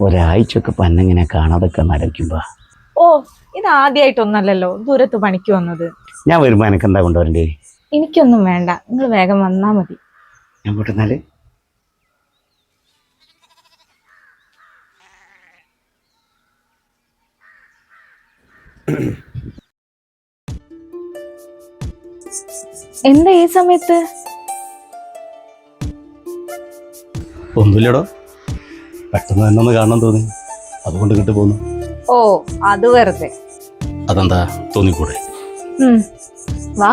ഒരാഴ്ചയൊക്കെ പന്നെങ്ങനെ കാണാതൊക്കെ ആലോചിക്കുമ്പോ. ഓ, ഇത് ആദ്യമായിട്ടൊന്നല്ലല്ലോ ദൂരത്ത് പണിക്ക് വന്നത്. ഞാൻ വരുമ്പോ എനിക്ക് എന്താ കൊണ്ടുവരണ്ടേ? എനിക്കൊന്നും വേണ്ട, നിങ്ങൾ വേഗം വന്നാ മതി. ഞാൻ പോട്ടെന്നാല്. എന്താ ഈ സമയത്ത്? ഒന്നുമില്ലടോ, പെട്ടെന്ന് തന്നെ ഒന്ന് കാണാൻ തോന്നി, അതുകൊണ്ട് കിട്ടു പോന്നു. ഓ, അത് വെറുതെ. അതെന്താ തോന്നിക്കൂടെ? വാ.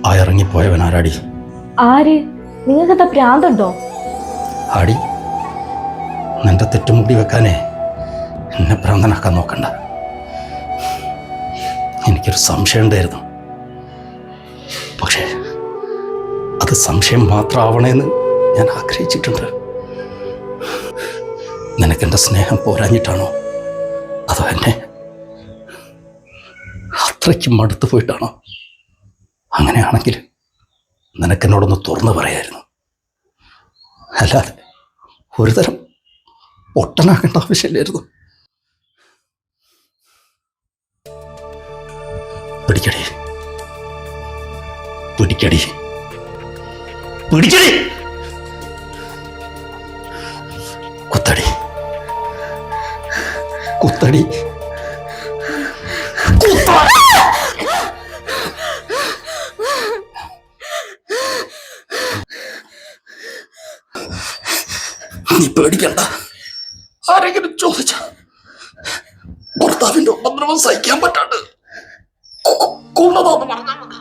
ആ ഇറങ്ങിപ്പോയവൻ ആരാടി? ആര്? നിങ്ങൾക്കെന്താ ഭ്രാന്തുണ്ടോ? ആടി, നിന്റെ തെറ്റുമുടി വെക്കാനേ എന്നെ ഭ്രാന്തനാക്കാൻ നോക്കണ്ട. എനിക്കൊരു സംശയം ഉണ്ടായിരുന്നു, പക്ഷേ അത് സംശയം മാത്രമാവണേന്ന് ഞാൻ ആഗ്രഹിച്ചിട്ടുണ്ട്. നിനക്കെൻ്റെ സ്നേഹം പോരാഞ്ഞിട്ടാണോ, അതോ എന്നെ അത്രയ്ക്ക് മടുത്തു പോയിട്ടാണോ? അങ്ങനെയാണെങ്കിൽ നിനക്കെന്നോടൊന്ന് തുറന്നു പറയായിരുന്നു. അല്ലാതെ ഒരു തരം ഒട്ടനാക്കേണ്ട ആവശ്യമില്ലായിരുന്നു. പിടിക്കടി, പിടിക്കടി, പിടിക്കടി, കുത്തടി, കുത്തടി, നീ പേടിക്കണ്ട. ആരെങ്കിലും ചോദിച്ച ഭർത്താവിന്റെ ഉപദ്രവം സഹിക്കാൻ പറ്റാണ്ട് കൊന്നതാന്ന് പറഞ്ഞാൽ മതി.